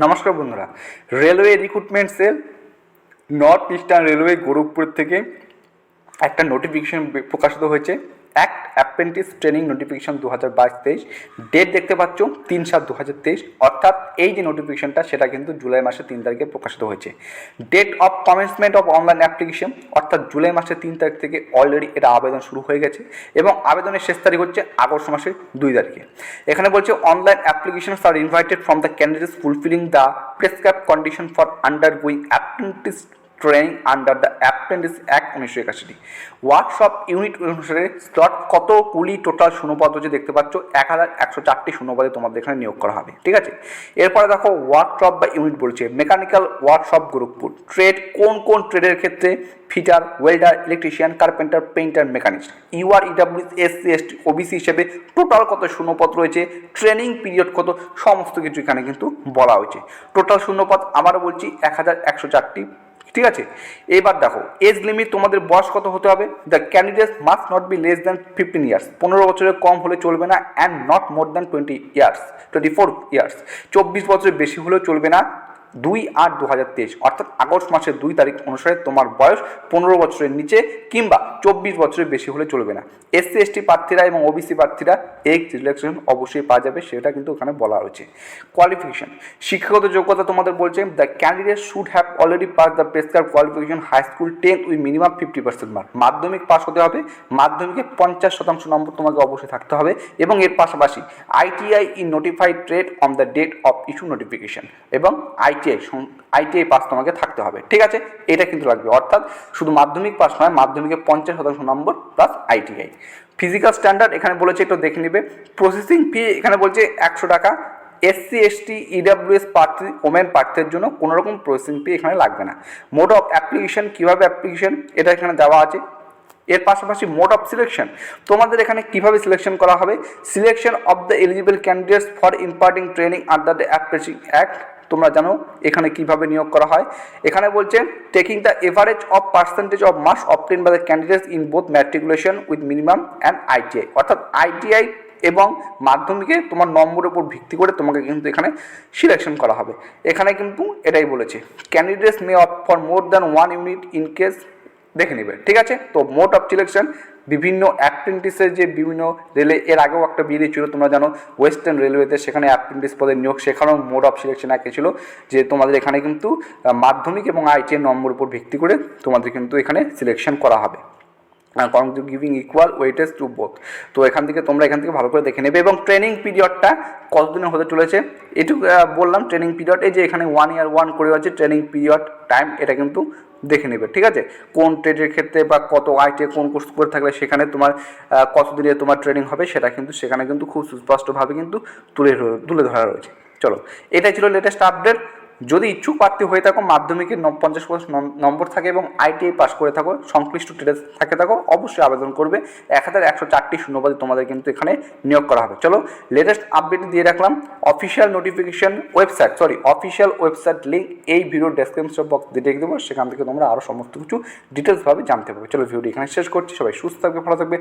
নমস্কার বন্ধুরা, railway recruitment sell north eastern railway Gorakhpur থেকে একটা নোটিফিকেশন প্রকাশিত হয়েছে। Apprentice training notification 2022-23। ডেট দেখতে পাচ্ছ 3/7/2023, অর্থাৎ এই যে নোটিফিকেশনটা সেটা কিন্তু জুলাই মাসের 3 তারিখে প্রকাশিত হয়েছে। Date of commencement of online application, অর্থাৎ জুলাই মাসের 3 তারিখ থেকে অলরেডি এটা আবেদন শুরু হয়ে গেছে এবং আবেদনের শেষ তারিখ হচ্ছে আগস্ট মাসের 2 তারিখে। এখানে বলছে online applications are invited from the candidates fulfilling the prescribed condition for undergoing apprentice training under the apprentice act 1981। Workshop unit অনুসারে স্লট কতগুলি টোটাল শূন্যপদ হচ্ছে দেখতে পাচ্ছ, 1104টি শূন্যপদে তোমাদের এখানে নিয়োগ করা হবে। ঠিক আছে, এরপরে দেখো ওয়ার্কশপ বা ইউনিট বলছে মেকানিক্যাল ওয়ার্কশপ গোরখপুর। ট্রেড কোন কোন ট্রেডের ক্ষেত্রে? Fitter, welder, electrician, carpenter, painter, machinist. UR, EWS, SC, ST, OBC হিসেবে টোটাল কত শূন্যপদ রয়েছে, ট্রেনিং পিরিয়ড কত, সমস্ত কিছু এখানে কিন্তু বলা হয়েছে। টোটাল শূন্যপদ আবারও বলছি 1104টি। ঠিক আছে, এবার দেখো এজ লিমিট, তোমাদের বয়স কত হতে হবে? The candidates must not be less than 15 years, 15 বছরের কম হলে চলবে না। And not more than 24 years, 24 বছরের বেশি হলেও চলবে না। 2/8/2023, অর্থাৎ আগস্ট মাসের 2 তারিখ অনুসারে তোমার বয়স 15 বছরের নিচে কিংবা 24 বছরের বেশি হলে চলবে না। এসসি এসটি প্রার্থীরা এবং ওবিসি প্রার্থীরা এই রিল্যাক্সেশন অবশ্যই পাওয়া যাবে, সেটা কিন্তু ওখানে বলা হয়েছে। কোয়ালিফিকেশন, শিক্ষাগত যোগ্যতা তোমাদের বলছে the candidate should have already pass the prescribe qualification high school 10 with minimum 50% mark. মাধ্যমিক পাস হতে হবে, মাধ্যমিকে 50% নম্বর তোমাকে অবশ্যই থাকতে হবে এবং এর পাশাপাশি ITI in notified trade on the date of issue notification এবং আইটিআই পাস তোমাকে থাকতে হবে। ঠিক আছে, এটা কিন্তু লাগবে, অর্থাৎ শুধু মাধ্যমিক পাস নয়, মাধ্যমিকে 50% নম্বর প্লাস আইটিআই। ফিজিক্যাল স্ট্যান্ডার্ড এখানে বলেছে একটু দেখে নেবে। প্রসেসিং ফি এখানে বলছে 100 টাকা। এসসি এসটি ইডাব্লিউএস প্রার্থী, ওমেন প্রার্থীর জন্য কোনো রকম প্রসেসিং ফি এখানে লাগবে না। মোড অফ অ্যাপ্লিকেশন, কীভাবে অ্যাপ্লিকেশন এটা এখানে দেওয়া আছে। এর পাশাপাশি মোড অফ সিলেকশন, তোমাদের এখানে কিভাবে সিলেকশন করা হবে। Selection of the eligible candidates for imparting training under the apprentice act, তোমরা জানো এখানে কিভাবে নিয়োগ করা হয়। এখানে বলছে taking the average of percentage of marks obtain by the candidates in both matriculation with minimum and ITI, অর্থাৎ আইটিআই এবং মাধ্যমিকে তোমার নম্বরের উপর ভিত্তি করে তোমাকে কিন্তু এখানে সিলেকশন করা হবে। এখানে কিন্তু এটাই বলেছে ক্যান্ডিডেটস মে অপ for more than 1 unit in case, দেখে নেবে। ঠিক আছে, তো মোড অফ সিলেকশন বিভিন্ন অ্যাপ্রেন্টিসের যে বিভিন্ন রেলে, এর আগেও একটা বেরিয়ে ছিল তোমরা জানো ওয়েস্টার্ন রেলওয়েতে, সেখানে অ্যাপ্রেন্টিস পদের নিয়োগ, সেখানেও মোড অফ সিলেকশন একই ছিল যে তোমাদের এখানে কিন্তু মাধ্যমিক এবং আইটিআই নম্বর উপর ভিত্তি করে তোমাদের কিন্তু এখানে সিলেকশন করা হবে, giving equal weightage to both. তো এখান থেকে তোমরা এখান থেকে ভালো করে দেখে নেবে। এবং ট্রেনিং পিরিয়ডটা কতদিনের হতে চলেছে এটুকু বললাম। ট্রেনিং পিরিয়ড এই যে এখানে 1 year 1 করে আছে ট্রেনিং পিরিয়ড টাইম, এটা কিন্তু দেখে নেবে। ঠিক আছে, কোন ট্রেডের ক্ষেত্রে বা কত আইটিআই কোন কোর্স করে থাকলে সেখানে তোমার কতদিনে তোমার ট্রেনিং হবে সেটা কিন্তু সেখানে কিন্তু খুব সুস্পষ্টভাবে কিন্তু তুলে ধরা রয়েছে। চলো, এটাই ছিল লেটেস্ট আপডেট। যদি ইচ্ছুক প্রার্থী হয়ে থাকো, মাধ্যমিকে 50% নম্বর থাকে এবং আইটিআই পাস করে থাকো, সংশ্লিষ্ট ট্রেডে থাকে থাকো, অবশ্যই আবেদন করবে। 1104টি শূন্যপদে তোমাদের কিন্তু এখানে নিয়োগ করা হবে। চলো, লেটেস্ট আপডেট দিয়ে রাখলাম। অফিসিয়াল ওয়েবসাইট লিঙ্ক এই ভিডিও ডেসক্রিপশন বক্স দিয়ে দেবো, সেখান থেকে তোমরা আরও সমস্ত কিছু ডিটেলসভাবে জানতে পারবে। চলো, ভিডিওটি এখানে শেষ করছি। সবাই সুস্থ থাকবে, ভালো থাকবে।